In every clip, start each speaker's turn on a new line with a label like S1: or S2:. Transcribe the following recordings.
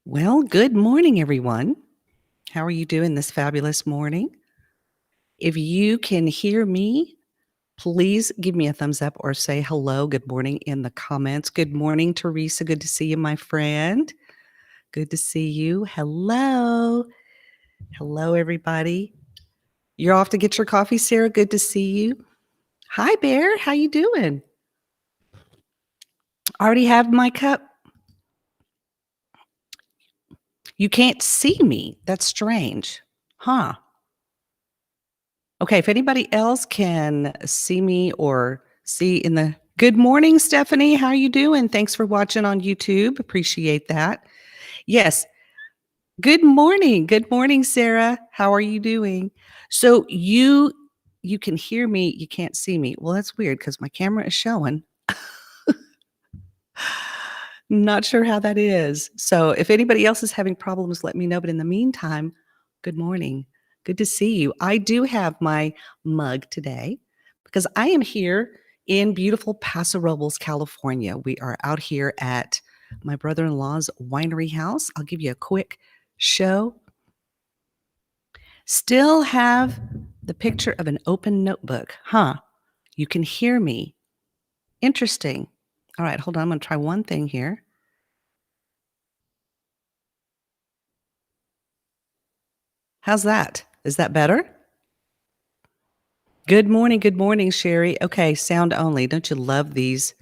S1: Well, good morning, everyone. How are you doing this fabulous morning? If you can hear me, please give me a thumbs up or say hello, good morning in the comments. Good morning, Teresa. Good to see you, my friend. Good to see you. Hello. Hello, everybody. You're off to get your coffee, Sarah. Good to see you. Hi, Bear. How you doing? Already have my cup. You can't see me. That's strange. Huh. Okay, if anybody else can see me or see in the good morning, Stephanie. How you doing? Thanks for watching on YouTube. Appreciate that. Yes. Good morning. Good morning, Sarah. How are you doing? So you can hear me, you can't see me. Well, that's weird because my camera is showing. Not sure how that is. So if anybody else is having problems, let me know. But in the meantime, good morning. Good to see you. I do have my mug today because I am here in beautiful Paso Robles, California. We are out here at my brother-in-law's winery house. I'll give you a quick show. Still have the picture of an open notebook. Huh? You can hear me. Interesting. All right, hold on. I'm going to try one thing here. How's that? Is that better? Good morning, Sherry. Okay, sound only. Don't you love these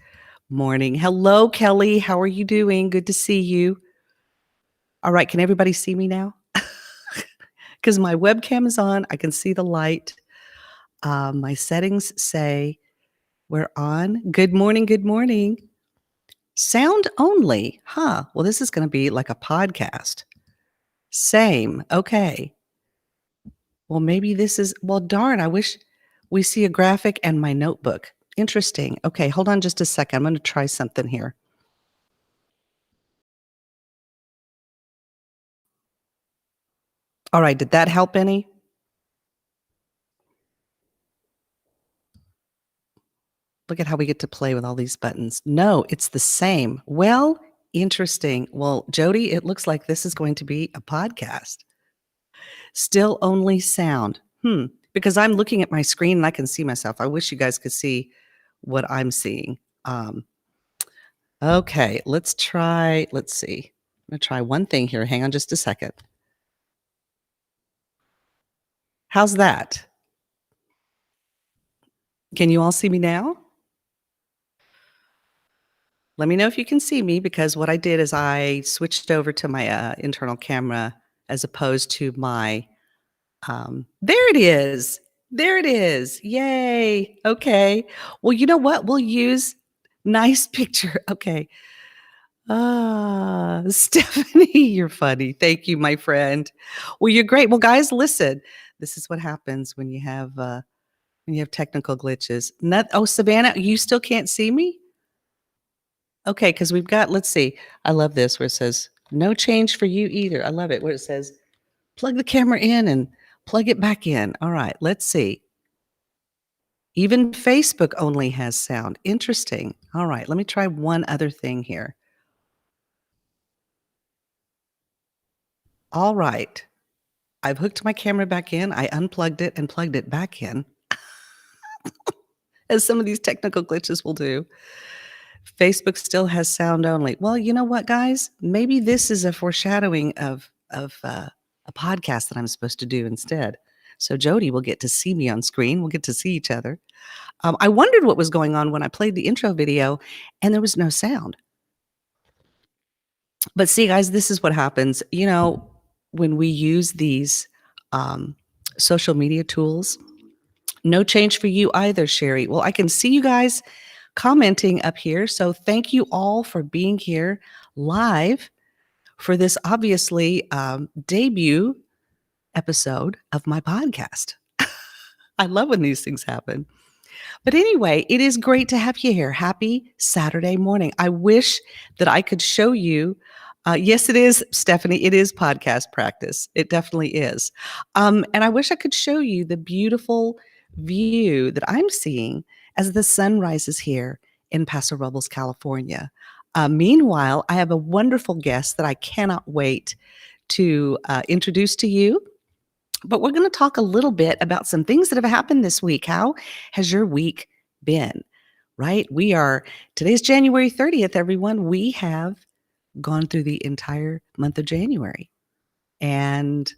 S1: morning? Hello, Kelly. How are you doing? Good to see you. All right, can everybody see me now? Because my webcam is on. I can see the light. My settings say we're on. Good morning, good morning. Sound only. Huh. Well, this is going to be like a podcast. Same. Okay. Well, maybe this is, well, darn, I wish we see a graphic and my notebook. Interesting. Okay, hold on just a second. I'm going to try something here. All right, did that help any? Look at how we get to play with all these buttons. No, it's the same. Well, interesting. Well, Jody, it looks like this is going to be a podcast. Still only sound. Because I'm looking at my screen and I can see myself. I wish you guys could see what I'm seeing. Okay, let's see. I'm going to try one thing here. Hang on just a second. How's that? Can you all see me now? Let me know if you can see me, because what I did is I switched over to my internal camera as opposed to my, there it is. There it is. Yay. Okay. Well, you know what? We'll use nice picture. Okay. Stephanie, you're funny. Thank you, my friend. Well, you're great. Well, guys, listen, this is what happens when you have technical glitches. Savannah, you still can't see me? Okay, because we've got, let's see. I love this where it says, no change for you either. I love it where it says, plug the camera in and plug it back in. All right, let's see. Even Facebook only has sound. Interesting. All right, let me try one other thing here. All right. I've hooked my camera back in. I unplugged it and plugged it back in, as some of these technical glitches will do. Facebook still has sound only. Well, you know what, guys? Maybe this is a foreshadowing of a podcast that I'm supposed to do instead. So Jody will get to see me on screen. We'll get to see each other. I wondered what was going on when I played the intro video and there was no sound. But see, guys, this is what happens. You know, when we use these social media tools, no change for you either, Sherry. Well, I can see you guys commenting up here. So thank you all for being here live for this obviously debut episode of my podcast. I love when these things happen. But anyway, it is great to have you here. Happy Saturday morning. I wish that I could show you. Yes, it is, Stephanie. It is podcast practice. It definitely is. And I wish I could show you the beautiful view that I'm seeing as the sun rises here in Paso Robles, California. Meanwhile, I have a wonderful guest that I cannot wait to introduce to you. But we're going to talk a little bit about some things that have happened this week. How has your week been? Right? Today's January 30th, everyone. We have gone through the entire month of January. And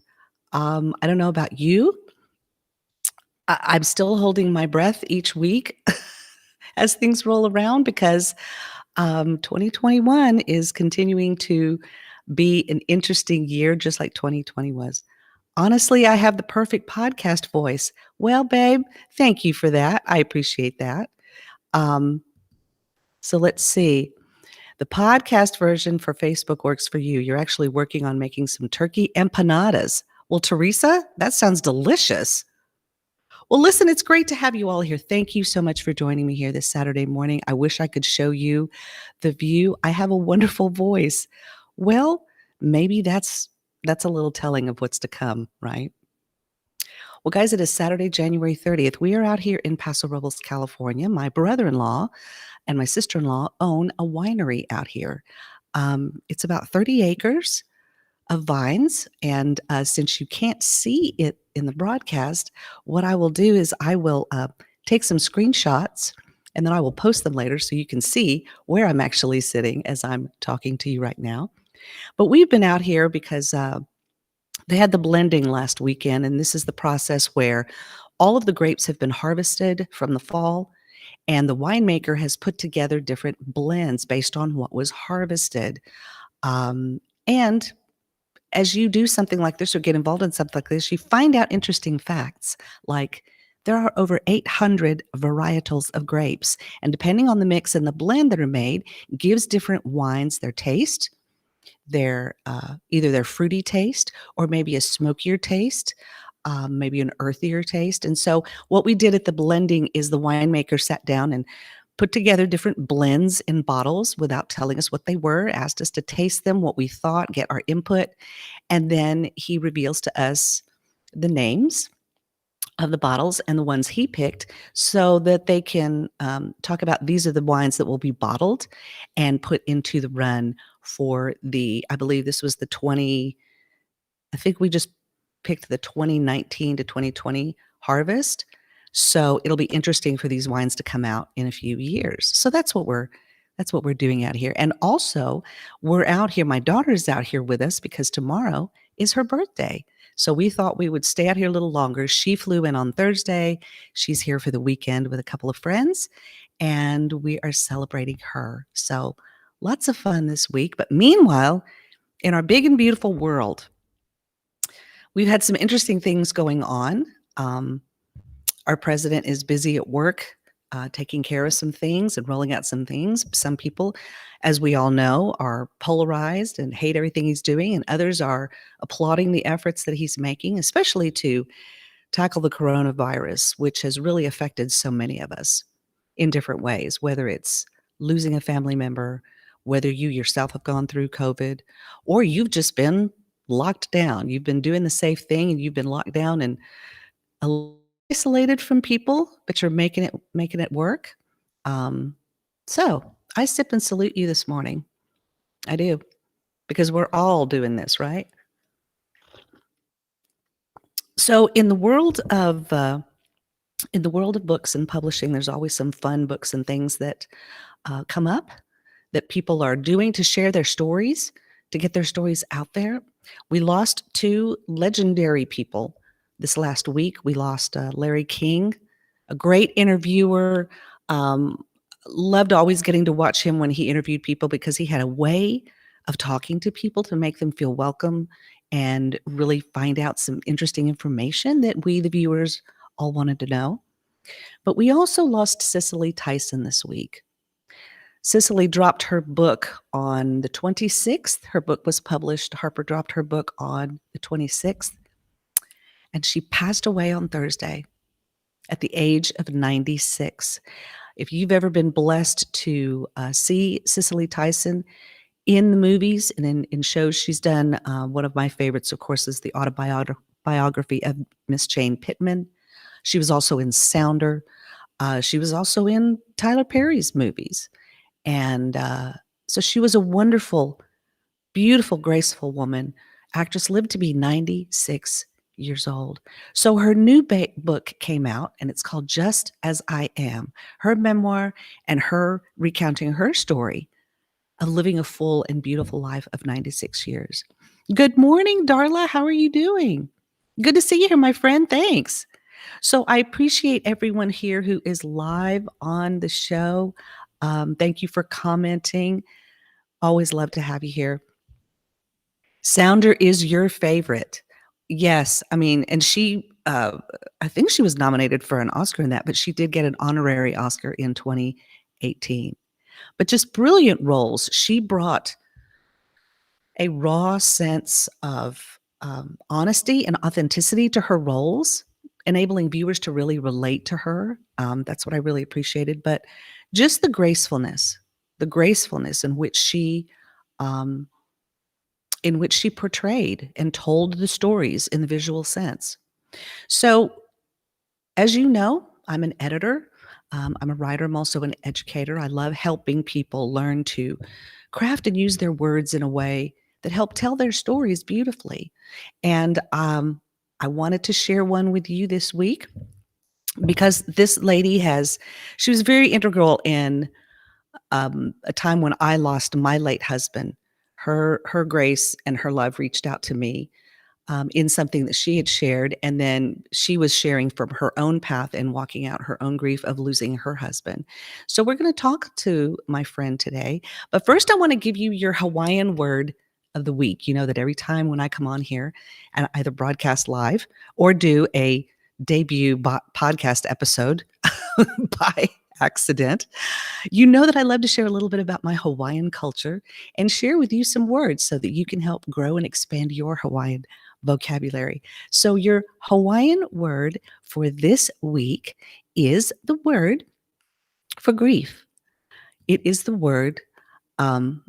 S1: I don't know about you. I'm still holding my breath each week as things roll around because 2021 is continuing to be an interesting year, just like 2020 was. Honestly, I have the perfect podcast voice. Well, babe, thank you for that. I appreciate that. Um, so let's see. The podcast version for Facebook works for you. You're actually working on making some turkey empanadas. Well, Teresa, that sounds delicious. Well, listen, it's great to have you all here. Thank you so much for joining me here this Saturday morning. I wish I could show you the view. I have a wonderful voice. Well, maybe that's a little telling of what's to come, right? Well, guys, it is Saturday, January 30th. We are out here in Paso Robles, California. My brother-in-law and my sister-in-law own a winery out here. It's about 30 acres of vines. And since you can't see it in the broadcast, what I will do is I will take some screenshots and then I will post them later so you can see where I'm actually sitting as I'm talking to you right now. But we've been out here because they had the blending last weekend, and this is the process where all of the grapes have been harvested from the fall, and the winemaker has put together different blends based on what was harvested. And as you do something like this or get involved in something like this, you find out interesting facts like there are over 800 varietals of grapes, and depending on the mix and the blend that are made, gives different wines their taste, their either their fruity taste or maybe a smokier taste, maybe an earthier taste. And so what we did at the blending is the winemaker sat down and put together different blends in bottles without telling us what they were, asked us to taste them, what we thought, get our input, and then he reveals to us the names of the bottles and the ones he picked so that they can talk about these are the wines that will be bottled and put into the run for I believe this was I think we just picked the 2019 to 2020 harvest. So it'll be interesting for these wines to come out in a few years. So that's what we're doing out here. And also, we're out here. My daughter's out here with us because tomorrow is her birthday. So we thought we would stay out here a little longer. She flew in on Thursday. She's here for the weekend with a couple of friends, and we are celebrating her. So lots of fun this week. But meanwhile, in our big and beautiful world, we've had some interesting things going on. Our president is busy at work, taking care of some things and rolling out some things. Some people, as we all know, are polarized and hate everything he's doing, and others are applauding the efforts that he's making, especially to tackle the coronavirus, which has really affected so many of us in different ways, whether it's losing a family member, whether you yourself have gone through COVID, or you've just been locked down. You've been doing the safe thing and you've been locked down and isolated from people, but you're making it work. So I sip and salute you this morning. I do, because we're all doing this, right? So in the world of books and publishing, there's always some fun books and things that come up that people are doing to share their stories, to get their stories out there. We lost two legendary people this last week. We lost Larry King, a great interviewer. Loved always getting to watch him when he interviewed people because he had a way of talking to people to make them feel welcome and really find out some interesting information that we, the viewers, all wanted to know. But we also lost Cicely Tyson this week. Cicely dropped her book on the 26th. Her book was published. Harper dropped her book on the 26th. And she passed away on Thursday at the age of 96. If you've ever been blessed to see Cicely Tyson in the movies and in shows she's done, one of my favorites, of course, is the autobiography of Miss Jane Pittman. She was also in Sounder. She was also in Tyler Perry's movies. And so So she was a wonderful, beautiful, graceful woman. Actress, lived to be 96 years old. So her new book came out, and it's called Just As I Am, her memoir and her recounting her story of living a full and beautiful life of 96 years. Good morning, Darla. How are you doing? Good to see you here, my friend. Thanks. So I appreciate everyone here who is live on the show. Thank you for commenting. Always love to have you here. Sounder is your favorite. Yes, I mean, and she, I think she was nominated for an Oscar in that, but she did get an honorary Oscar in 2018. But just brilliant roles. She brought a raw sense of honesty and authenticity to her roles, enabling viewers to really relate to her. That's what I really appreciated. But just the gracefulness um, in which she portrayed and told the stories in the visual sense. So, as you know, I'm an editor. I'm a writer. I'm also an educator. I love helping people learn to craft and use their words in a way that help tell their stories beautifully. And I wanted to share one with you this week because this lady she was very integral in a time when I lost my late husband. Her grace and her love reached out to me in something that she had shared. And then she was sharing from her own path and walking out her own grief of losing her husband. So we're going to talk to my friend today. But first, I want to give you your Hawaiian word of the week. You know that every time when I come on here and either broadcast live or do a debut podcast episode by accident, you know that I love to share a little bit about my Hawaiian culture and share with you some words so that you can help grow and expand your Hawaiian vocabulary. So your Hawaiian word for this week is the word for grief. It is the word, um,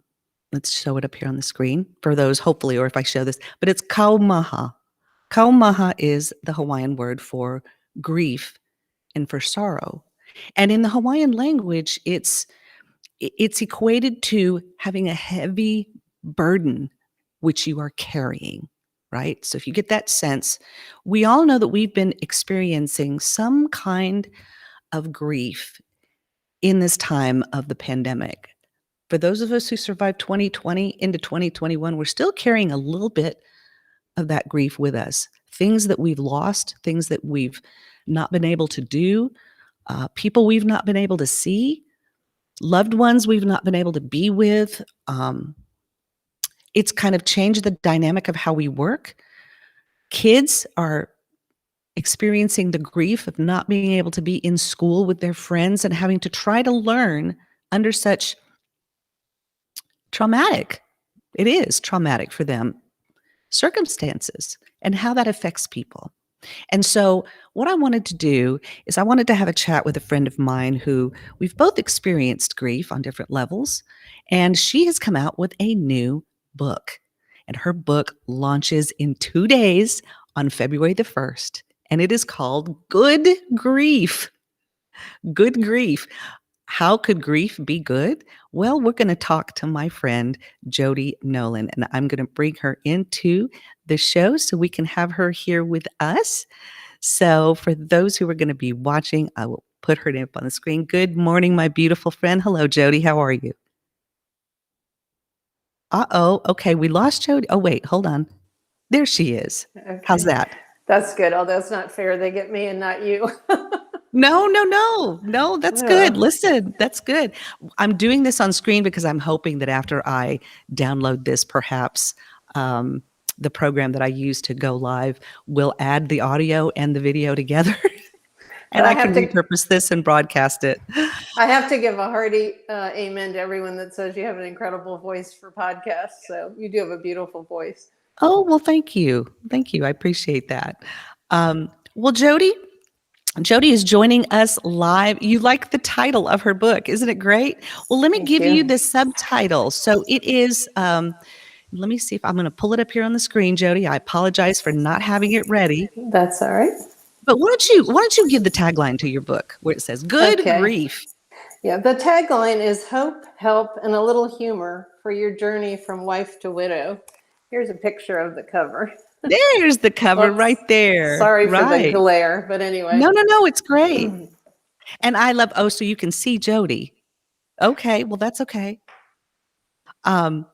S1: let's show it up here on the screen for those, hopefully, or if I show this, but it's kaumaha. Kaumaha is the Hawaiian word for grief and for sorrow. And in the Hawaiian language, it's equated to having a heavy burden which you are carrying, right? So if you get that sense, we all know that we've been experiencing some kind of grief in this time of the pandemic. For those of us who survived 2020 into 2021, we're still carrying a little bit of that grief with us. Things that we've lost, things that we've not been able to do, people we've not been able to see, loved ones we've not been able to be with. It's kind of changed the dynamic of how we work. Kids are experiencing the grief of not being able to be in school with their friends and having to try to learn under such traumatic, it is traumatic for them, circumstances and how that affects people. And so what I wanted to do is I wanted to have a chat with a friend of mine who we've both experienced grief on different levels. And she has come out with a new book. And her book launches in 2 days on February the 1st. And it is called Good Grief. Good Grief. How could grief be good? Well, we're going to talk to my friend, Jody Noland, and I'm going to bring her into the show so we can have her here with us. So for those who are going to be watching, I will put her name up on the screen. Good morning, my beautiful friend. Hello, Jody. How are you? Uh-oh. Okay, we lost Jody. Oh, wait, hold on. There she is.
S2: Okay.
S1: How's that?
S2: That's good. Although it's not fair. They get me and not you.
S1: No, that's good. Listen, that's good. I'm doing this on screen because I'm hoping that after I download this, perhaps the program that I use to go live will add the audio and the video together. And I can repurpose this and broadcast it.
S2: I have to give a hearty amen to everyone that says you have an incredible voice for podcasts. So you do have a beautiful voice.
S1: Oh, well, thank you. Thank you. I appreciate that. Well, Jody is joining us live. You like the title of her book. Isn't it great? Well, let me give you the subtitle. So it is, let me see if I'm going to pull it up here on the screen, Jody. I apologize for not having it ready.
S2: That's all right.
S1: But why don't you give the tagline to your book where it says Good Grief?
S2: Yeah, the tagline is hope, help, and a little humor for your journey from wife to widow. Here's a picture of the cover.
S1: There's the cover right
S2: Whoops.
S1: there.
S2: Sorry for the
S1: Right.
S2: glare, but anyway.
S1: No, no, no, it's great. And I love, oh, so you can see Jody. Okay, well, that's okay. Um,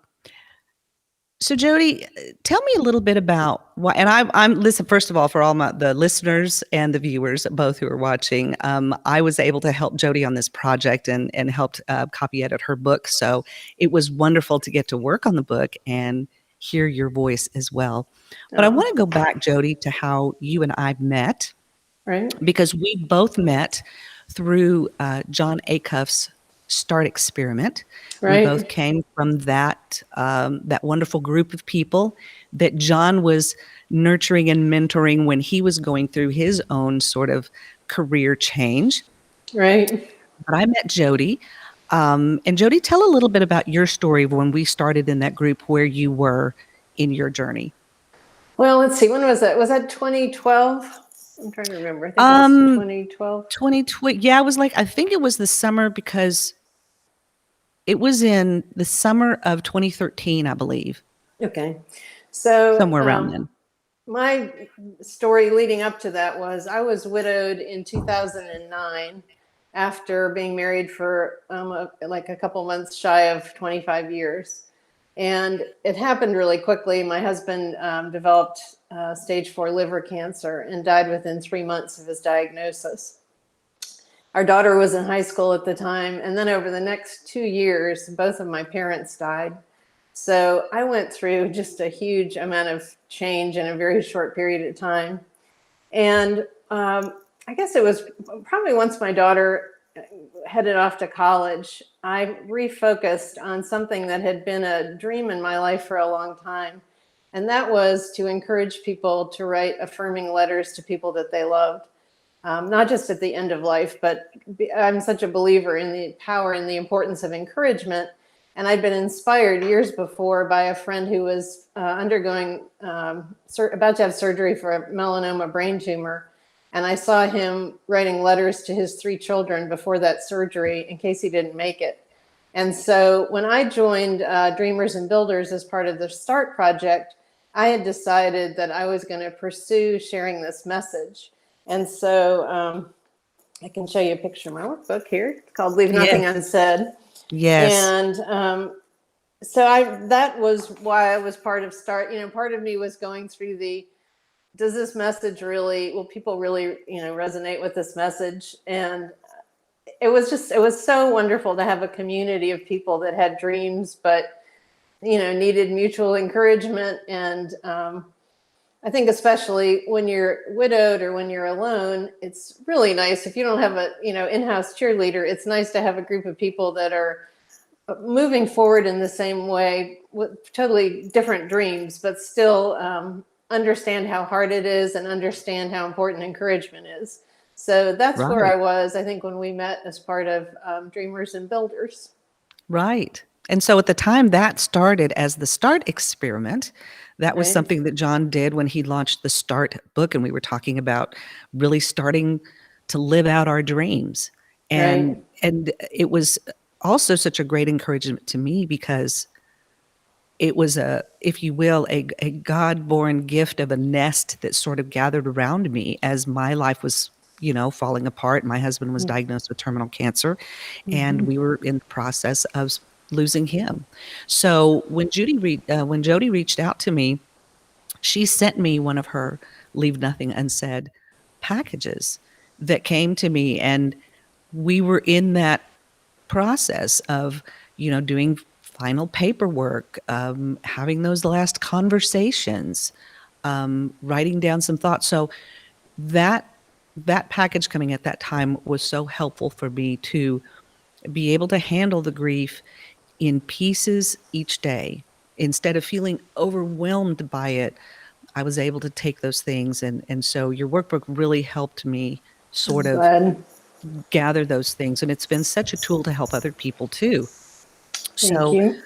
S1: so Jody, tell me a little bit about why. And I'm listen. First of all, for all the listeners and the viewers, both who are watching, I was able to help Jody on this project and helped copy edit her book. So it was wonderful to get to work on the book and hear your voice as well. But I
S2: Oh,
S1: want to go back, Jody, to how you and I met,
S2: right,
S1: because we both met through John Acuff's START experiment. We both
S2: right,
S1: came from that wonderful group of people that John was nurturing and mentoring when he was going through his own sort of career change.
S2: right.
S1: But I met Jody. And Jody, tell a little bit about your story of when we started in that group, where you were in your journey.
S2: Well, let's see. When was that? Was that 2012? I'm trying to remember. I think it was
S1: Um,
S2: 2012.
S1: 2020, yeah, it was like, I think it was the summer, because it was in the summer of 2013, I believe,
S2: Okay. So,
S1: somewhere around then.
S2: my story leading up to that was I was widowed in 2009 after being married for like a couple months shy of 25 years. And it happened really quickly. My husband developed stage 4 liver cancer and died within 3 months of his diagnosis. Our daughter was in high school at the time. And then over the next 2 years, both of my parents died. So I went through just a huge amount of change in a very short period of time. And I guess it was probably once my daughter headed off to college, I refocused on something that had been a dream in my life for a long time. And that was to encourage people to write affirming letters to people that they loved. Not just at the end of life, but I'm such a believer in the power and the importance of encouragement. And I'd been inspired years before by a friend who was undergoing, about to have surgery for a melanoma brain tumor. And I saw him writing letters to his 3 children before that surgery in case he didn't make it. And so when I joined Dreamers and Builders as part of the START project, I had decided that I was going to pursue sharing this message. And so I can show you a picture of my workbook here. It's called Leave Nothing
S1: Yes.
S2: Unsaid.
S1: Yes.
S2: And so that was why I was part of START. Part of me was going through does this message will people really, resonate with this message? And it was so wonderful to have a community of people that had dreams, but, needed mutual encouragement. And I think especially when you're widowed or when you're alone, it's really nice if you don't have a, in-house cheerleader. It's nice to have a group of people that are moving forward in the same way with totally different dreams, but still understand how hard it is and understand how important encouragement is. So that's where
S1: Right.
S2: I was, I think, when we met as part of Dreamers and Builders.
S1: Right. And so at the time that started as the START experiment, that was
S2: Right,
S1: something that John did when he launched the START book. And we were talking about really starting to live out our dreams.
S2: right,
S1: And it was also such a great encouragement to me, because it was if you will, a God-born gift of a nest that sort of gathered around me as my life was, falling apart. My husband was diagnosed with terminal cancer, and
S2: mm-hmm.
S1: we were in the process of losing him. So when Jody reached out to me, she sent me one of her Leave Nothing Unsaid packages that came to me, and we were in that process of, doing final paperwork, having those last conversations, writing down some thoughts. So that that package coming at that time was so helpful for me to be able to handle the grief in pieces each day. Instead of feeling overwhelmed by it, I was able to take those things, and so your workbook really helped me sort
S2: I'm
S1: of
S2: glad.
S1: gather those things, and it's been such a tool to help other people too.
S2: Thank
S1: So
S2: you.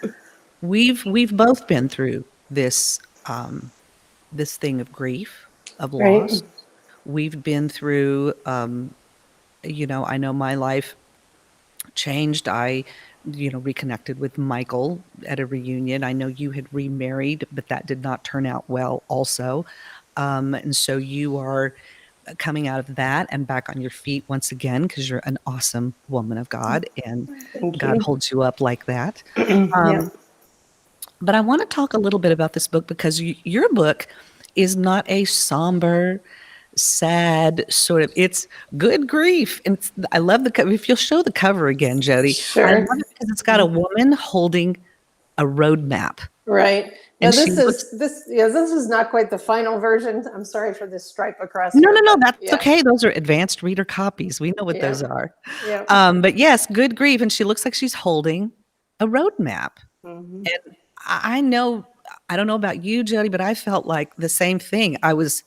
S1: we've both been through this thing of grief, of
S2: Right,
S1: loss. We've been through, I know my life changed. I, reconnected with Michael at a reunion. I know you had remarried, but that did not turn out well also. And so you are coming out of that and back on your feet once again because you're an awesome woman of God and
S2: Thank
S1: God
S2: you.
S1: holds you up like that.
S2: Yeah.
S1: But I want to talk a little bit about this book because your book is not a somber, sad sort of. It's good grief, and I love the cover. If you'll show the cover again, Jody, I
S2: Sure.
S1: love it because it's got a woman holding a roadmap,
S2: Right. Now
S1: and she looks.
S2: this is not quite the final version. I'm sorry for this stripe across
S1: No,
S2: here,
S1: no, no,
S2: but
S1: that's
S2: yeah.
S1: okay. Those are advanced reader copies. We know what
S2: Yeah.
S1: those are.
S2: Yeah.
S1: But yes, good grief, and she looks like she's holding a roadmap.
S2: Hmm.
S1: And I know, I don't know about you, Jody, but I felt like the same thing. I was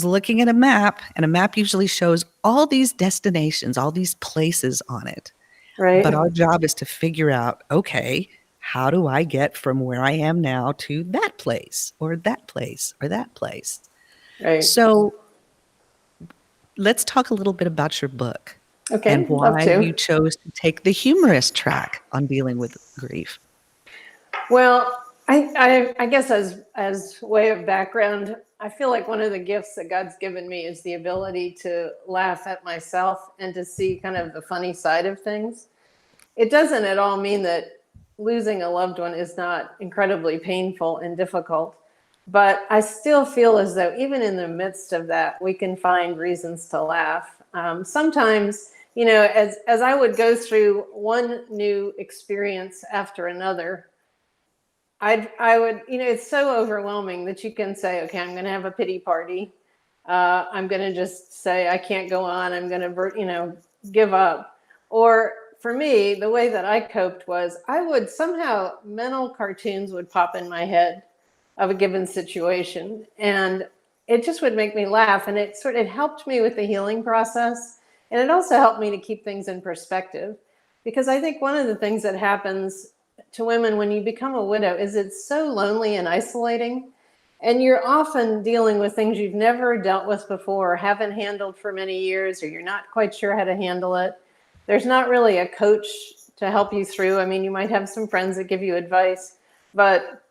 S1: looking at a map, and a map usually shows all these destinations, all these places on it. But
S2: Right.
S1: our job is to figure out, okay, how do I get from where I am now to that place or that place or that place?
S2: Right.
S1: So let's talk a little bit about your book and
S2: Okay. Love
S1: why you
S2: to.
S1: chose to take the humorous track on dealing with grief.
S2: Well, I guess as way of background, I feel like one of the gifts that God's given me is the ability to laugh at myself and to see kind of the funny side of things. It doesn't at all mean that losing a loved one is not incredibly painful and difficult, but I still feel as though even in the midst of that, we can find reasons to laugh. Sometimes, as I would go through one new experience after another, I would, it's so overwhelming that you can say, okay, I'm going to have a pity party. I'm going to just say, I can't go on. I'm going to, give up. Or for me, the way that I coped was I would somehow, mental cartoons would pop in my head of a given situation. And it just would make me laugh. And it helped me with the healing process. And it also helped me to keep things in perspective. Because I think one of the things that happens to women when you become a widow is it's so lonely and isolating. And you're often dealing with things you've never dealt with before, or haven't handled for many years, or you're not quite sure how to handle it. There's not really a coach to help you through. I mean, you might have some friends that give you advice, but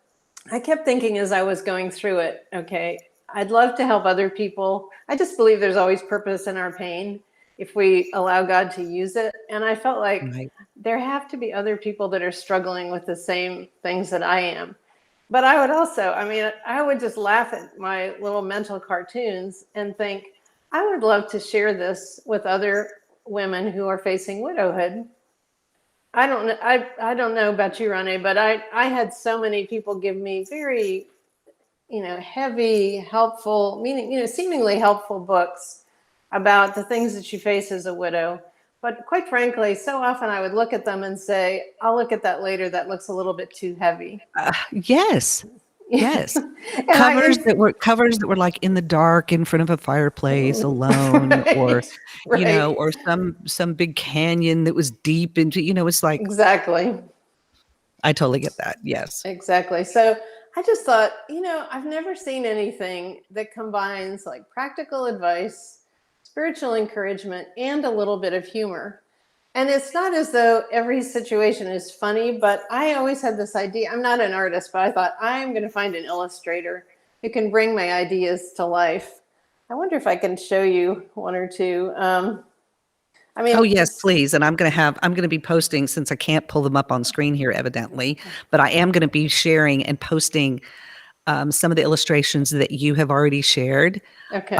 S2: I kept thinking as I was going through it, okay, I'd love to help other people. I just believe there's always purpose in our pain if we allow God to use it. And I felt like
S1: Right.
S2: there have to be other people that are struggling with the same things that I am. But I would also, I would just laugh at my little mental cartoons and think, I would love to share this with other women who are facing widowhood. I don't know. I don't know about you, Ronnie, but I had so many people give me very, heavy, helpful, meaning, seemingly helpful books about the things that you face as a widow. But quite frankly, so often I would look at them and say, I'll look at that later. That looks a little bit too heavy.
S1: Yes. Yes.
S2: And
S1: Covers that were like in the dark in front of a fireplace alone, or,
S2: right, right,
S1: or some big canyon that was deep into, it's like,
S2: exactly.
S1: I totally get that. Yes.
S2: Exactly. So I just thought, I've never seen anything that combines like practical advice, spiritual encouragement, and a little bit of humor. And it's not as though every situation is funny, but I always had this idea. I'm not an artist, but I thought I'm going to find an illustrator who can bring my ideas to life. I wonder if I can show you one or two. I
S1: Oh
S2: mean,
S1: yes, please. And I'm going to be posting, since I can't pull them up on screen here evidently, but I am going to be sharing and posting some of the illustrations that you have already shared.
S2: okay.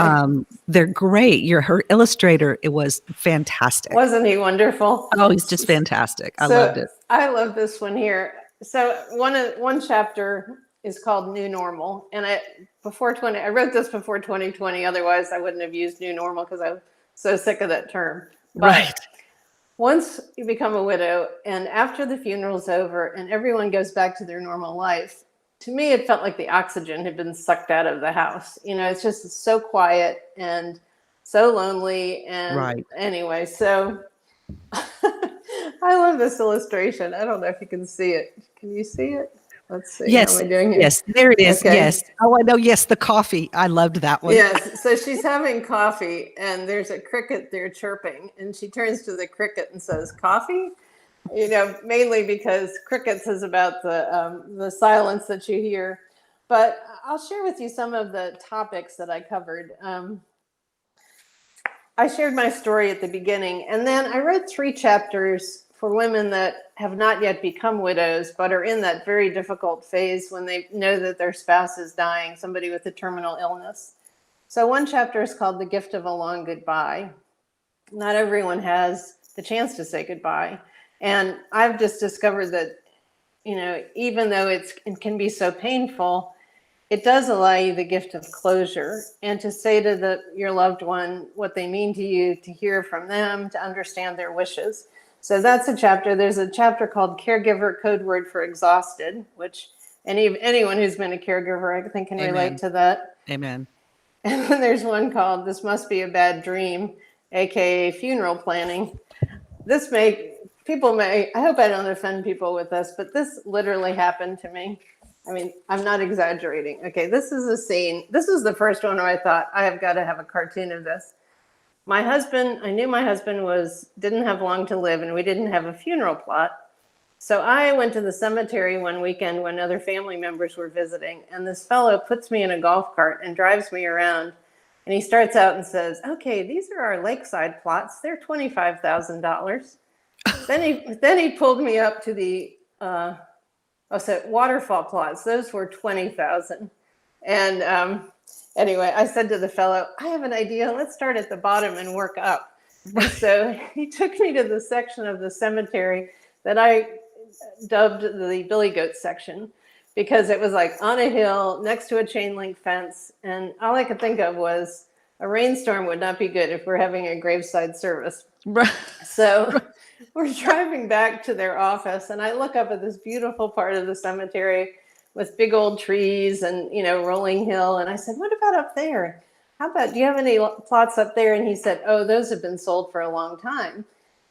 S1: They're great. Her illustrator, it was fantastic.
S2: Wasn't he wonderful?
S1: Oh, he's just fantastic. I loved
S2: So
S1: it.
S2: I love this one here. So one chapter is called New Normal, and I wrote this before 2020. Otherwise, I wouldn't have used New Normal because I'm so sick of that term. But
S1: Right.
S2: once you become a widow, and after the funeral's over, and everyone goes back to their normal life, to me, it felt like the oxygen had been sucked out of the house. It's just so quiet and so lonely. And
S1: Right.
S2: anyway, so I love this illustration. I don't know if you can see it. Can you see it? Let's see. How am
S1: Yes,
S2: I doing here?
S1: yes, there it is.
S2: Okay.
S1: Yes. Oh, I know. Yes, the coffee. I loved that one.
S2: Yes. So she's having coffee and there's a cricket there chirping. And she turns to the cricket and says, "Coffee?" Mainly because crickets is about the silence that you hear. But I'll share with you some of the topics that I covered. I shared my story at the beginning, and then I wrote 3 chapters for women that have not yet become widows, but are in that very difficult phase when they know that their spouse is dying, somebody with a terminal illness. So one chapter is called The Gift of a Long Goodbye. Not everyone has the chance to say goodbye. And I've just discovered that, even though it can be so painful, it does allow you the gift of closure and to say to your loved one what they mean to you, to hear from them, to understand their wishes. So that's a chapter. There's a chapter called Caregiver, Code Word for Exhausted, which anyone who's been a caregiver, I think, can relate to that.
S1: Amen.
S2: And then there's one called This Must Be a Bad Dream, aka funeral planning. I hope I don't offend people with this, but this literally happened to me. I mean, I'm not exaggerating. Okay, this is a scene. This is the first one where I thought, I have got to have a cartoon of this. I knew my husband didn't have long to live, and we didn't have a funeral plot. So I went to the cemetery one weekend when other family members were visiting, and this fellow puts me in a golf cart and drives me around. And he starts out and says, "Okay, these are our lakeside plots. They're $25,000. Then he pulled me up to the waterfall plots. Those were 20,000. And anyway, I said to the fellow, "I have an idea. Let's start at the bottom and work up." And so he took me to the section of the cemetery that I dubbed the Billy Goat section, because it was like on a hill next to a chain link fence. And all I could think of was a rainstorm would not be good if we're having a graveside service. So we're driving back to their office, and I look up at this beautiful part of the cemetery with big old trees and, rolling hill. And I said, "What about up there? Do you have any plots up there?" And he said, "Oh, those have been sold for a long time."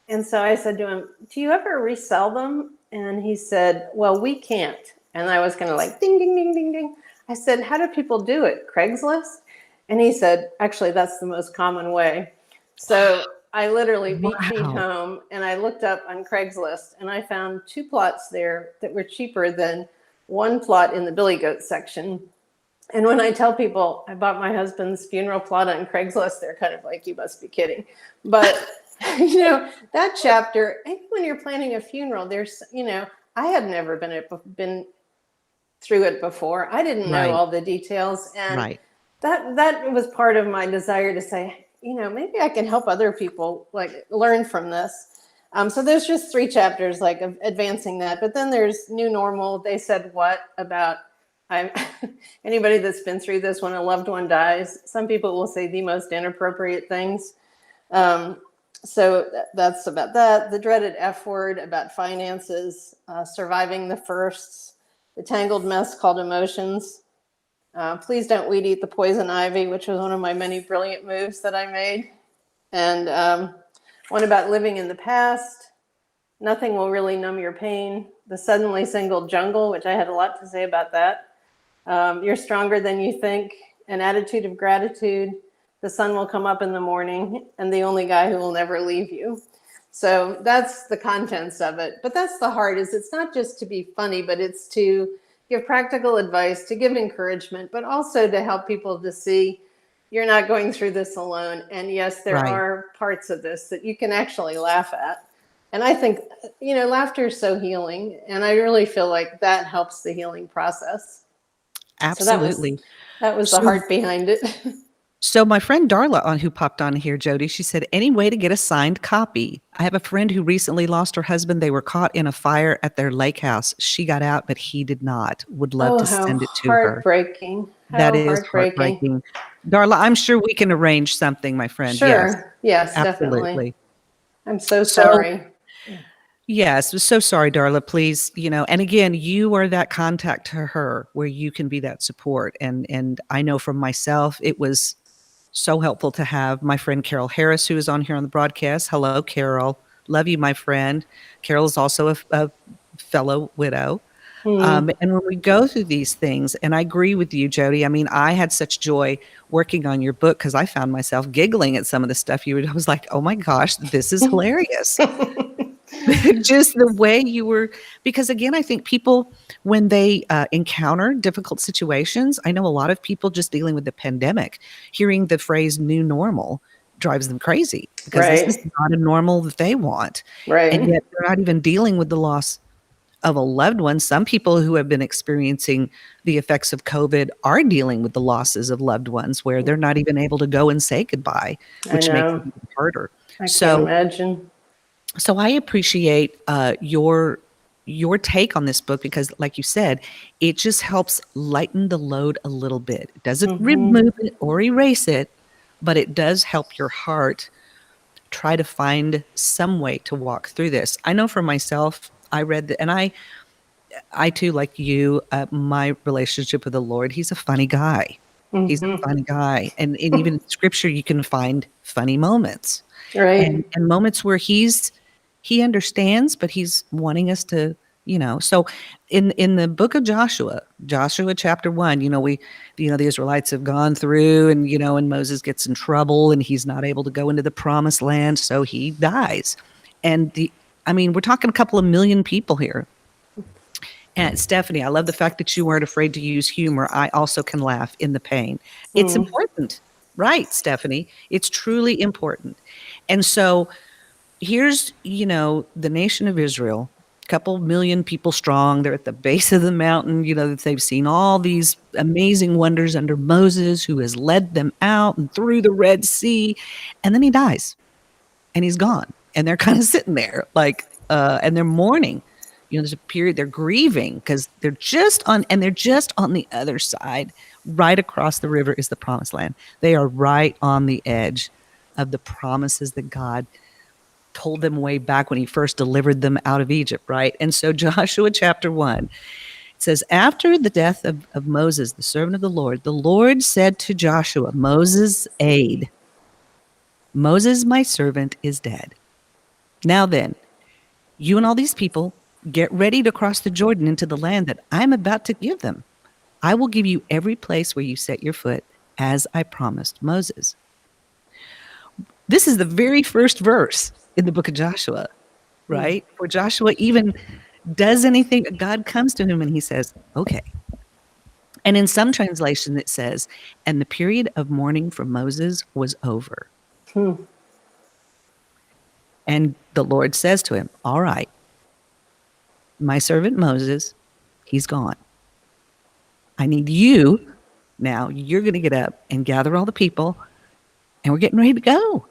S2: And so I said to him, "Do you ever resell them?" And he said, "Well, we can't." And I was kind of like, ding, ding, ding, ding, ding. I said, "How do people do it? Craigslist?" And he said, "Actually, that's the most common way." So I literally beat feet home, and I looked up on Craigslist, and I found 2 plots there that were cheaper than 1 plot in the Billy Goat section. And when I tell people I bought my husband's funeral plot on Craigslist, they're kind of like, "You must be kidding." But that chapter, I think when you're planning a funeral, I had never been through it before. I didn't know all the details. And that was part of my desire to say, maybe I can help other people learn from this. So there's just 3 chapters of advancing that. But then there's New Normal. They said what about anybody that's been through this when a loved one dies. Some people will say the most inappropriate things. So that's about that. The dreaded F word about finances, surviving the firsts, the tangled mess called emotions. Please don't weed eat the poison ivy, which was one of my many brilliant moves that I made. And one about living in the past. Nothing will really numb your pain. The suddenly single jungle, which I had a lot to say about that. You're stronger than you think. An attitude of gratitude. The sun will come up in the morning, and the only guy who will never leave you. So that's the contents of it. But that's the heart, is it's not just to be funny, but it's to give practical advice, to give encouragement, but also to help people to see you're not going through this alone. And yes, there are parts of this that you can actually laugh at. And I think, laughter is so healing. And I really feel like that helps the healing process.
S1: Absolutely.
S2: So that was the heart behind it.
S1: So my friend Darla, who popped on here, Jody, she said, "Any way to get a signed copy? I have a friend who recently lost her husband. They were caught in a fire at their lake house. She got out, but he did not. Would love to send it to her."
S2: Heartbreaking.
S1: That is heartbreaking. Darla, I'm sure we can arrange something, my friend.
S2: Sure. Yes,
S1: absolutely.
S2: Definitely. I'm so sorry.
S1: Yes, so sorry, Darla. Please, and again, you are that contact to her where you can be that support. And I know from myself, it was so helpful to have my friend Carol Harris, who is on here on the broadcast. Hello, Carol. Love you, my friend. Carol is also a fellow widow.
S2: Mm.
S1: And when we go through these things, and I agree with you, Jody. I mean, I had such joy working on your book because I found myself giggling at some of the stuff you would. I was like, "Oh my gosh, this is hilarious!" Just the way you were, because again, I think people, when they encounter difficult situations, I know a lot of people just dealing with the pandemic, hearing the phrase "new normal" drives them crazy because this is
S2: Right.
S1: not a normal that they want, and
S2: Right.
S1: yet they're not even dealing with the loss of a loved one. Some people who have been experiencing the effects of COVID are dealing with the losses of loved ones where they're not even able to go and say goodbye,
S2: I
S1: which makes it
S2: know.
S1: even harder.
S2: I can't
S1: So,
S2: imagine.
S1: so I appreciate your take on this book because, like you said, it just helps lighten the load a little bit. It doesn't
S2: Hmm.
S1: remove it or erase it, but it does help your heart try to find some way to walk through this. I know for myself, I read that, and I too, like you, my relationship with the Lord, he's a funny guy. He's a
S2: Hmm.
S1: funny guy. And even in scripture, you can find funny moments
S2: Right.
S1: and moments where he understands, but he's wanting us to, so in the book of Joshua chapter 1, the Israelites have gone through and, and Moses gets in trouble and he's not able to go into the promised land. So he dies. And we're talking a couple of million people here. And Stephanie, I love the fact that you weren't afraid to use humor. I also can laugh in the pain. It's
S2: Mm.
S1: important, right, Stephanie? It's truly important. And so here's, the nation of Israel, a couple million people strong. They're at the base of the mountain, that they've seen all these amazing wonders under Moses, who has led them out and through the Red Sea. And then he dies and he's gone. And they're kind of sitting there like, and they're mourning. There's a period they're grieving because they're just on the other side. Right across the river is the promised land. They are right on the edge of the promises that God told them way back when he first delivered them out of Egypt, right? And so Joshua chapter 1, it says, after the death of Moses, the servant of the Lord said to Joshua, Moses' aide, Moses, my servant, is dead. Now then, you and all these people get ready to cross the Jordan into the land that I'm about to give them. I will give you every place where you set your foot, as I promised Moses. This is the very first verse in the book of Joshua, right? Where Joshua even does anything, God comes to him and he says, okay. And in some translation, it says, and the period of mourning for Moses was over.
S2: Hmm.
S1: And the Lord says to him, all right, my servant Moses, he's gone. I need you now. You're going to get up and gather all the people, and we're getting ready to go.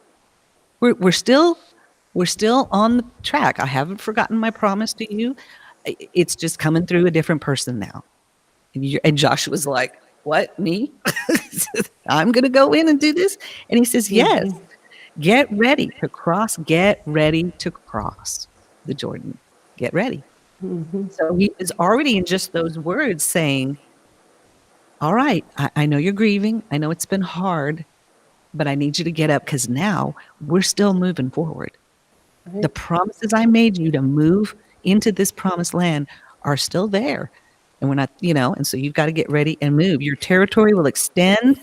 S1: We're still on the track. I haven't forgotten my promise to you. It's just coming through a different person now. And Joshua's like, what, me? I'm going to go in and do this? And he says, yes,
S2: Hmm.
S1: get ready to cross the Jordan. Get ready.
S2: Hmm.
S1: So he is already in just those words saying, all right, I know you're grieving. I know it's been hard, but I need you to get up because now we're still moving forward. The
S2: Right.
S1: promises I made you to move into this promised land are still there. And we're not, and so you've got to get ready and move. Your territory will extend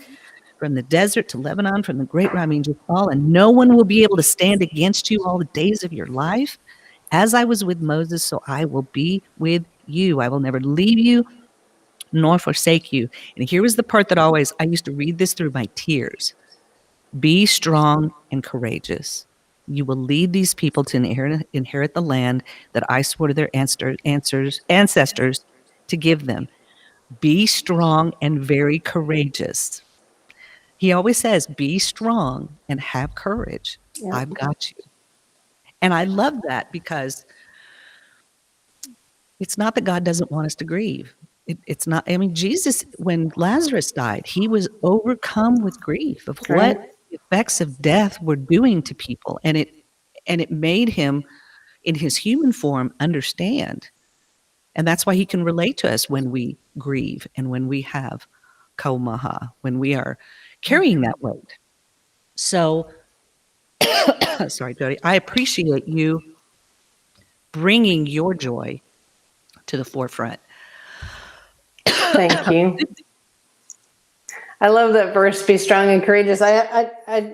S1: from the desert to Lebanon, from the great Ramin Jafal, and no one will be able to stand against you all the days of your life. As I was with Moses, so I will be with you. I will never leave you nor forsake you. And here was the part that I used to read this through my tears. Be strong and courageous. You will lead these people to inherit the land that I swore to their ancestors to give them. Be strong and very courageous. He always says, be strong and have courage.
S2: Yep.
S1: I've got you. And I love that because it's not that God doesn't want us to grieve. It's not, Jesus, when Lazarus died, he was overcome with grief of what
S2: Right.
S1: the effects of death were doing to people. And it made him in his human form understand. And that's why he can relate to us when we grieve and when we have kaumaha, when we are carrying that weight. So, sorry, Jody, I appreciate you bringing your joy to the forefront.
S2: Thank you. I love that verse, be strong and courageous. I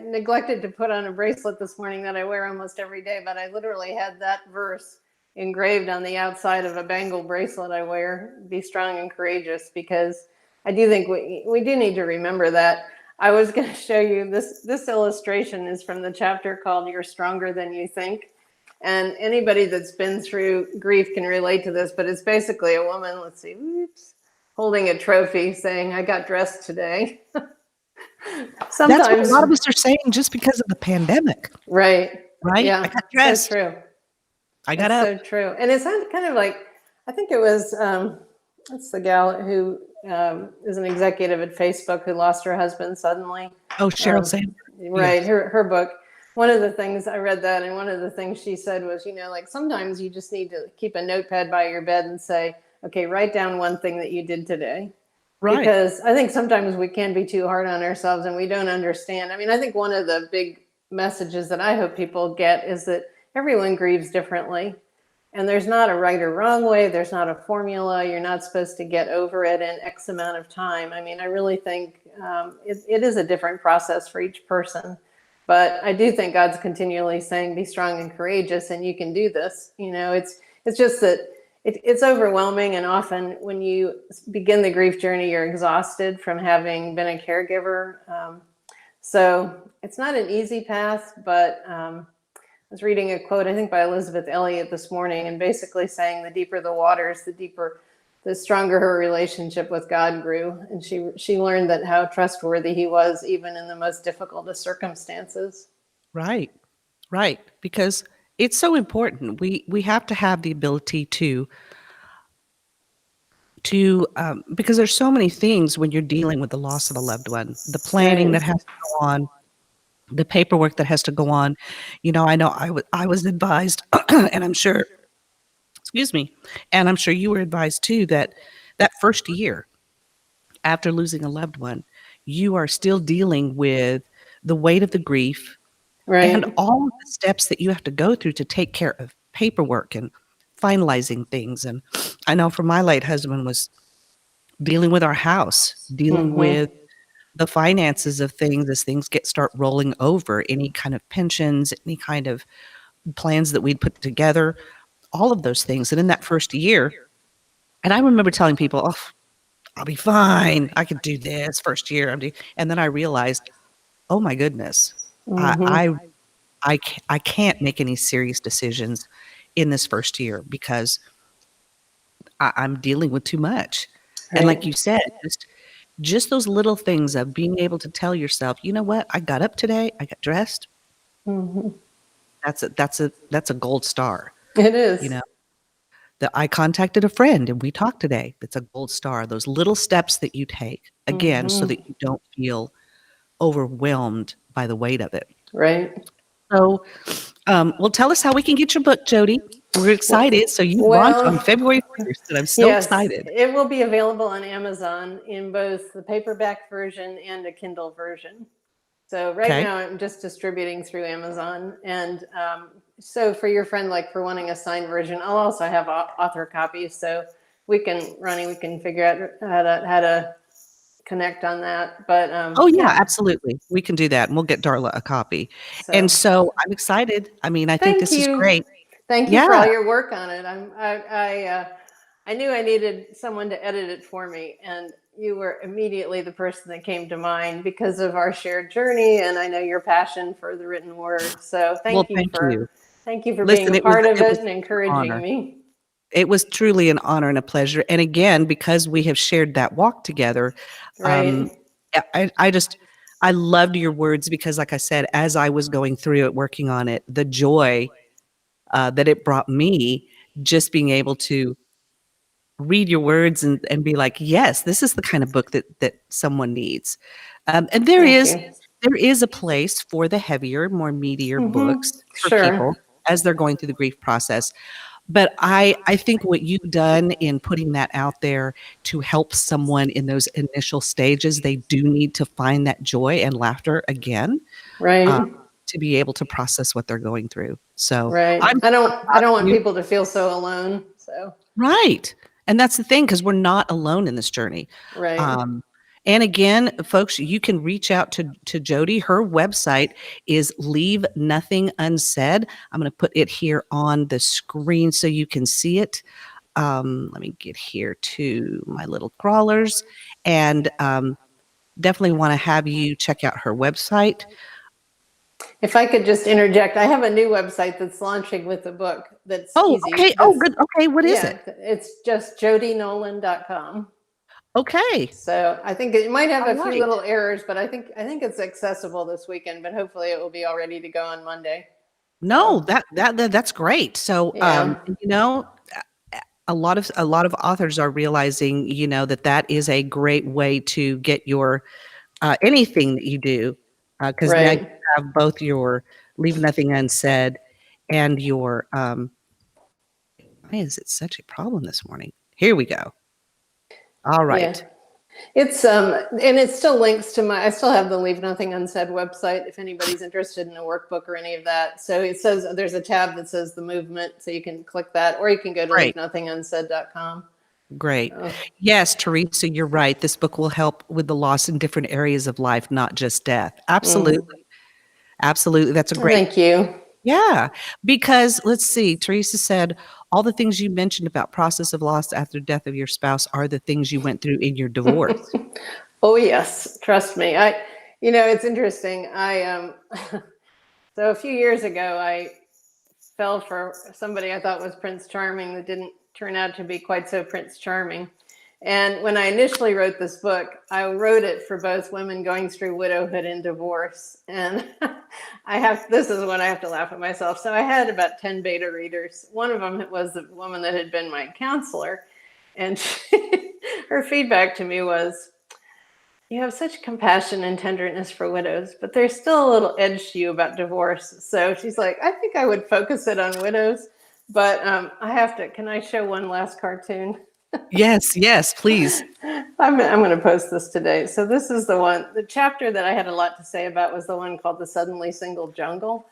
S2: neglected to put on a bracelet this morning that I wear almost every day, but I literally had that verse engraved on the outside of a bangle bracelet I wear, be strong and courageous, because I do think we do need to remember that. I was going to show you this illustration is from the chapter called You're Stronger Than You Think. And anybody that's been through grief can relate to this, but it's basically a woman, let's see, holding a trophy saying, I got dressed today.
S1: That's what a
S2: Sometimes,
S1: lot of us are saying just because of the pandemic,
S2: right.
S1: right? I
S2: Yeah,
S1: got
S2: so
S1: dressed.
S2: true.
S1: I got
S2: It's
S1: up.
S2: so true. And it's kind of like, I think it was, that's the gal who is an executive at Facebook who lost her husband suddenly.
S1: Oh, Cheryl Sandberg.
S2: Right,
S1: Yes.
S2: her book. One of the things I read that, and one of the things she said was, like sometimes you just need to keep a notepad by your bed and say, okay, write down one thing that you did today.
S1: Right.
S2: Because I think sometimes we can be too hard on ourselves and we don't understand. I mean, I think one of the big messages that I hope people get is that everyone grieves differently. And there's not a right or wrong way. There's not a formula. You're not supposed to get over it in X amount of time. I mean, I really think it is a different process for each person. But I do think God's continually saying, be strong and courageous, and you can do this. It's just that it's overwhelming. And often when you begin the grief journey, you're exhausted from having been a caregiver. So it's not an easy path, but I was reading a quote, I think by Elizabeth Elliot this morning, and basically saying the deeper the waters, the stronger her relationship with God grew. And she learned that how trustworthy he was, even in the most difficult of circumstances.
S1: Right. Right. Because it's so important. We have to have the ability to because there's so many things when you're dealing with the loss of a loved one, the planning that
S2: Right.
S1: has to go on, the paperwork that has to go on. I know I was advised, and I'm sure, excuse me, and I'm sure you were advised too, that first year after losing a loved one, you are still dealing with the weight of the grief and
S2: Right.
S1: all of the steps that you have to go through to take care of paperwork and finalizing things. And I know for my late husband was dealing with our house, dealing with
S2: Mm-hmm.
S1: the finances of things as things start rolling over, any kind of pensions, any kind of plans that we'd put together, all of those things. And in that first year, and I remember telling people, oh, I'll be fine. I could do this first year. And then I realized, oh my goodness, I, I,
S2: Mm-hmm.
S1: I can't make any serious decisions in this first year because I'm dealing with too much. And like
S2: Right.
S1: you said, just those little things of being able to tell yourself, you know what, I got up today, I got dressed.
S2: Mm-hmm.
S1: That's a gold star.
S2: It
S1: You
S2: is.
S1: know, that I contacted a friend and we talked today. That's a gold star. Those little steps that you take again, so
S2: Mm-hmm.
S1: that you don't feel overwhelmed by the weight of it.
S2: Right.
S1: So, well, tell us how we can get your book, Jody. We're excited. So you launch on
S2: Well,
S1: February 1st, and I'm so
S2: yes,
S1: excited.
S2: it will be available on Amazon in both the paperback version and a Kindle version. So right
S1: Okay.
S2: now I'm just distributing through Amazon. And so for your friend, like for wanting a signed version, I'll also have author copies. So Ronnie, we can figure out how to connect on that. But
S1: Oh, yeah,
S2: yeah,
S1: absolutely. We can do that, and we'll get Darla a copy. And
S2: so
S1: so I'm excited. I mean, I think
S2: thank
S1: this is
S2: you.
S1: great.
S2: Thank you for
S1: Yeah.
S2: all your work on it. I knew I needed someone to edit it for me, and you were immediately the person that came to mind because of our shared journey, and I know your passion for the written word. So
S1: Well, thank you.
S2: thank you for being
S1: Listen,
S2: a part of
S1: it
S2: it
S1: was
S2: and
S1: an
S2: encouraging
S1: honor.
S2: me.
S1: It was truly an honor and a pleasure. And again, because we have shared that walk together,
S2: Right,
S1: I just I loved your words because, like I said, as I was going through it, working on it, the joy that it brought me, just being able to read your words and be like, yes, this is the kind of book that someone needs. And
S2: thank you.
S1: there is a place for the heavier, more meatier books for
S2: Sure,
S1: people as they're going through the grief process. But I think what you've done in putting that out there to help someone in those initial stages, they do need to find that joy and laughter again, uh,
S2: right,
S1: to be able to process what they're going through. So
S2: right.
S1: I'm
S2: I
S1: so
S2: don't I
S1: proud
S2: don't
S1: of
S2: want
S1: you.
S2: people to feel so alone. So
S1: Right. And that's the thing, because we're not alone in this journey.
S2: Right.
S1: Um, and again, folks, you can reach out to Jody. Her website is Leave Nothing Unsaid. I'm going to put it here on the screen so you can see it. Let me get here to my little crawlers, and definitely want to have you check out her website.
S2: If I could just interject, I have a new website that's launching with the book that's
S1: Oh,
S2: easy.
S1: okay. Oh, good. Okay. What is
S2: Yeah,
S1: it?
S2: it's just jodynoland.com.
S1: Okay.
S2: So I think it might have
S1: All
S2: a few
S1: right.
S2: little errors, but I think it's accessible this weekend, but hopefully it will be all ready to go on Monday.
S1: No,
S2: So
S1: that's great. So,
S2: yeah.
S1: a lot of authors are realizing, that is a great way to get your anything that you do, because now you
S2: Right.
S1: have both your Leave Nothing Unsaid and your why is it such a problem this morning? Here we go. All
S2: Yeah.
S1: right.
S2: It's and it still links to I still have the Leave Nothing Unsaid website if anybody's interested in a workbook or any of that. So it says there's a tab that says the movement, so you can click that, or you can go to
S1: Great.
S2: leavenothingunsaid.com.
S1: Great.
S2: Oh,
S1: Yes, Teresa, you're right. This book will help with the loss in different areas of life, not just death. Absolutely. Absolutely. That's a great.
S2: thank you.
S1: Yeah, because let's see, Teresa said all the things you mentioned about process of loss after death of your spouse are the things you went through in your divorce.
S2: Oh yes, trust me. It's interesting. So a few years ago, I fell for somebody I thought was Prince Charming that didn't turn out to be quite so Prince Charming. And when I initially wrote this book, I wrote it for both women going through widowhood and divorce. And this is when I have to laugh at myself. So I had about 10 beta readers. One of them was the woman that had been my counselor. And her feedback to me was, you have such compassion and tenderness for widows, but there's still a little edge to you about divorce. So she's like, I think I would focus it on widows, but can I show one last cartoon?
S1: Yes, yes, please.
S2: I'm going to post this today. So this is the chapter that I had a lot to say about was the one called The Suddenly Single Jungle.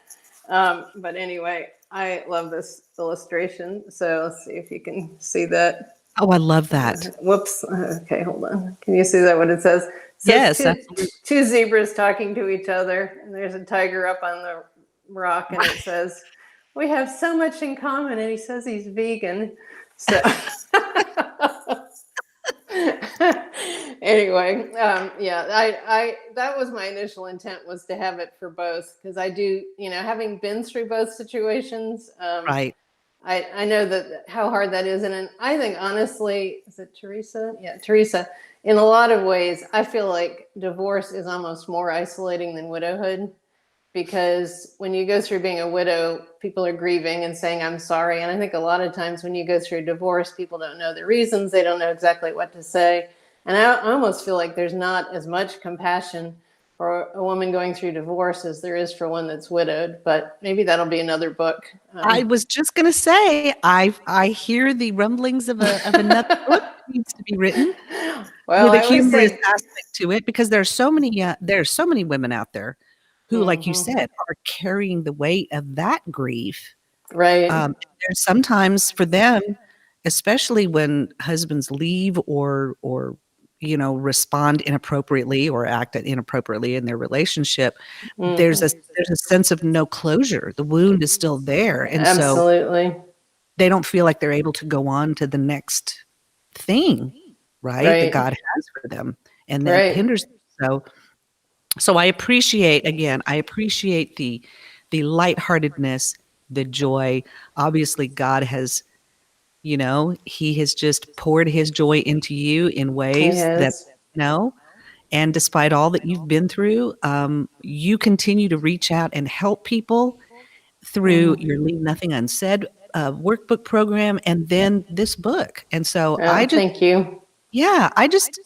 S2: But anyway, I love this illustration. So let's see if you can see that.
S1: Oh, I love that.
S2: Whoops. Okay, hold on. Can you see that what it says? It says
S1: Yes, absolutely.
S2: two zebras talking to each other, and there's a tiger up on the rock, and it says, we have so much in common, and he says he's vegan. So anyway, yeah, I that was my initial intent, was to have it for both, because I do, having been through both situations,
S1: Right.
S2: I know that how hard that is. And I think, honestly, is it Teresa? Yeah, Teresa. In a lot of ways, I feel like divorce is almost more isolating than widowhood, because when you go through being a widow, people are grieving and saying, I'm sorry. And I think a lot of times when you go through divorce, people don't know the reasons. They don't know exactly what to say. And I almost feel like there's not as much compassion for a woman going through divorce as there is for one that's widowed. But maybe that'll be another book.
S1: I was just going to say, I hear the rumblings of another book that needs to be written
S2: Well,
S1: with a
S2: I always
S1: humorous
S2: say,
S1: aspect to it, because there's so many women out there who, like you said, are carrying the weight of that grief.
S2: right.
S1: There's sometimes for them, especially when husbands leave or respond inappropriately or act inappropriately in their relationship, there's a sense of no closure. The wound is still there, and so
S2: Absolutely.
S1: they don't feel like they're able to go on to the next thing, right, that
S2: Right.
S1: God has for them, and then it
S2: Right.
S1: hinders them. So I appreciate the lightheartedness, the joy. Obviously, God has, He has just poured His joy into you in
S2: He
S1: ways that,
S2: is.
S1: and despite all that you've been through, you continue to reach out and help people through your Leave Nothing Unsaid workbook program, and then this book. And so
S2: Thank you.
S1: I just,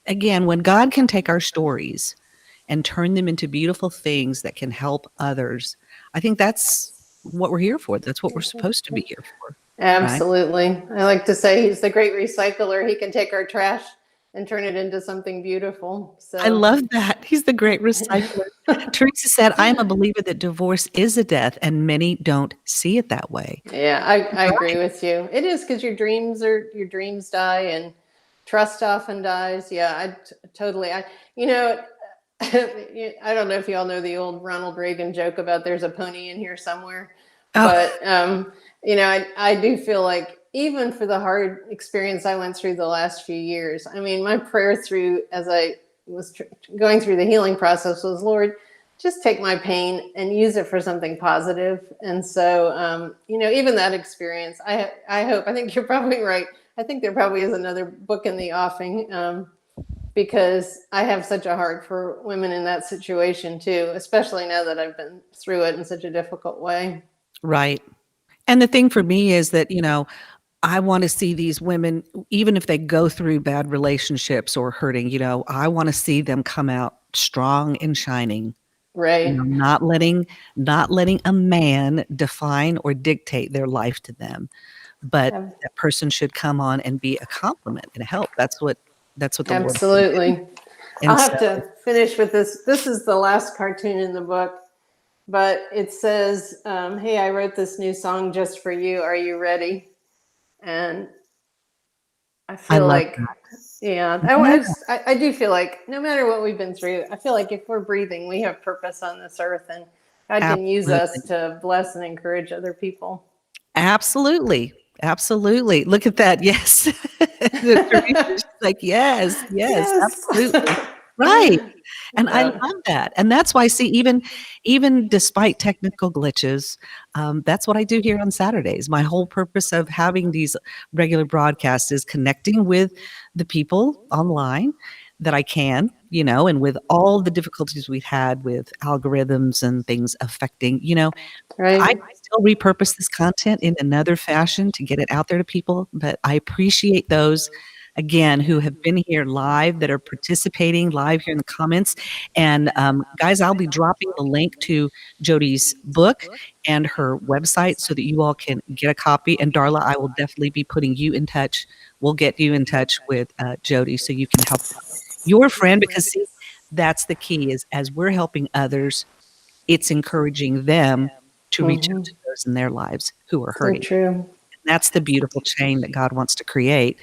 S1: again, when God can take our stories and turn them into beautiful things that can help others, I think that's what we're here for. That's what we're supposed to be here for, right?
S2: Absolutely. I like to say he's the great recycler. He can take our trash and turn it into something beautiful.
S1: I
S2: So
S1: love that. He's the great recycler. Teresa said, I am a believer that divorce is a death, and many don't see it that way.
S2: yeah, I agree with you. It is, because your dreams die, and trust often dies. Yeah, totally. I don't know if you all know the old Ronald Reagan joke about there's a pony in here somewhere,
S1: Oh,
S2: but I do feel like, even for the hard experience I went through the last few years, I mean, my prayer through, as I was going through the healing process, was, Lord, just take my pain and use it for something positive. And so, even that experience, I hope, I think you're probably right. I think there probably is another book in the offing, because I have such a heart for women in that situation too, especially now that I've been through it in such a difficult way.
S1: right. And the thing for me is that, I want to see these women, even if they go through bad relationships or hurting, I want to see them come out strong and shining.
S2: Right.
S1: Not letting a man define or dictate their life to them, but
S2: Yeah,
S1: that person should come on and be a compliment and a help. That's what the Lord can do.
S2: absolutely. I'll
S1: And so
S2: have to finish with this. This is the last cartoon in the book, but it says, "Hey, I wrote this new song just for you. Are you ready?" And I
S1: I
S2: feel
S1: love
S2: like,
S1: that.
S2: yeah,
S1: Yeah,
S2: I do feel like, no matter what we've been through, I feel like if we're breathing, we have purpose on this earth, and God can use us
S1: absolutely.
S2: to bless and encourage other people.
S1: Absolutely. Absolutely. Look at that. Yes. The Teresa, she's like, yes, yes,
S2: Yes.
S1: absolutely. Right. And I
S2: Yeah.
S1: love that. And that's why, see, even despite technical glitches, that's what I do here on Saturdays. My whole purpose of having these regular broadcasts is connecting with the people online that I can, and with all the difficulties we've had with algorithms and things affecting, I
S2: Right.
S1: can still repurpose this content in another fashion to get it out there to people, but I appreciate those, again, who have been here live, that are participating live here in the comments. And guys, I'll be dropping the link to Jody's book and her website so that you all can get a copy. And Darla, I will definitely be putting you in touch. We'll get you in touch with Jody so you can help your friend, because see, that's the key, is as we're helping others, it's encouraging them to reach out
S2: Hmm.
S1: to those in their lives who are
S2: So
S1: hurting.
S2: true.
S1: That's the beautiful chain that God wants to create,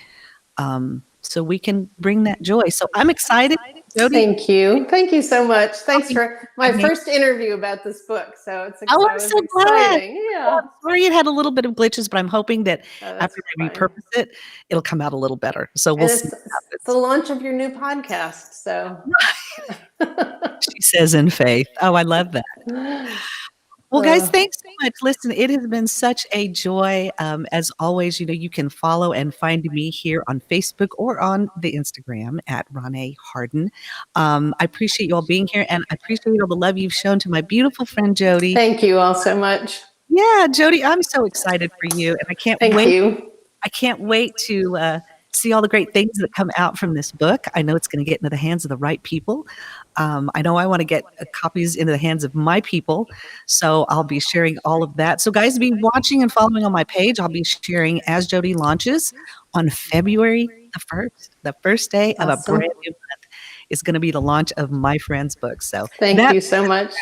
S1: so we can bring that joy. So I'm excited, Jody.
S2: Thank you. Thank you so much.
S1: I'll
S2: Thanks
S1: be
S2: for my
S1: having-
S2: first interview about this book. So
S1: Oh,
S2: that
S1: I'm
S2: was
S1: so glad.
S2: exciting.
S1: Oh,
S2: Yeah.
S1: I'm sorry it had a little bit of glitches, but I'm hoping that
S2: Oh, that's
S1: after I
S2: fine.
S1: repurpose it, it'll come out a little better. So we'll
S2: And
S1: see
S2: it's
S1: what
S2: the
S1: happens.
S2: launch of your new podcast. So
S1: She says in faith. Oh, I love that. Well, guys,
S2: uh,
S1: thanks so much. Listen, it has been such a joy. As always, you can follow and find me here on Facebook or on the Instagram at Ronnie Harden. I appreciate you all being here, and I appreciate all the love you've shown to my beautiful friend Jody.
S2: thank you all so much.
S1: Yeah, Jody, I'm so excited for you, and I can't
S2: Thank
S1: wait.
S2: you.
S1: I can't wait to see all the great things that come out from this book. I know it's going to get into the hands of the right people. I know I want to get copies into the hands of my people. So I'll be sharing all of that. So, guys, be watching and following on my page. I'll be sharing as Jody launches on February the 1st. The first day of a
S2: Awesome.
S1: brand new month is going to be the launch of my friend's book. So,
S2: Thank
S1: that
S2: you so much.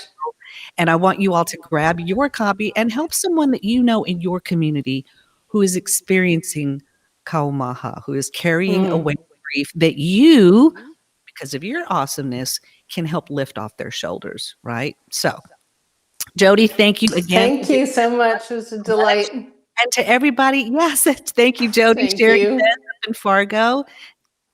S1: and I want you all to grab your copy and help someone that you know in your community who is experiencing kaumaha, who is carrying
S2: Mm.
S1: away grief, that you, because of your awesomeness, can help lift off their shoulders, right? So, Jody, thank you again for
S2: Thank
S1: being
S2: you so much. It was a
S1: so much.
S2: delight.
S1: And to everybody, yes, thank you, Jody,
S2: Thank
S1: Sherry,
S2: you.
S1: Beth up in Fargo.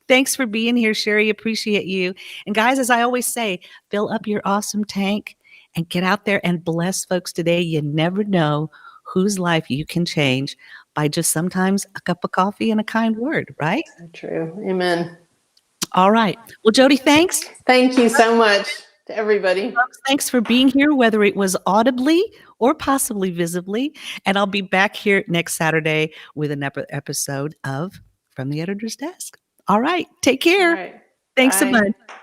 S1: Thanks for being here, Sherry. Appreciate you. And guys, as I always say, fill up your awesome tank and get out there and bless folks today. You never know whose life you can change by just sometimes a cup of coffee and a kind word, right?
S2: So true. Amen.
S1: All right. Well, Jody, thanks.
S2: Thank you so much to everybody.
S1: Folks, thanks for being here, whether it was audibly or possibly visibly. And I'll be back here next Saturday with another episode of From the Editor's Desk. All right. Take
S2: All
S1: care.
S2: right.
S1: Thanks so much.
S2: Bye.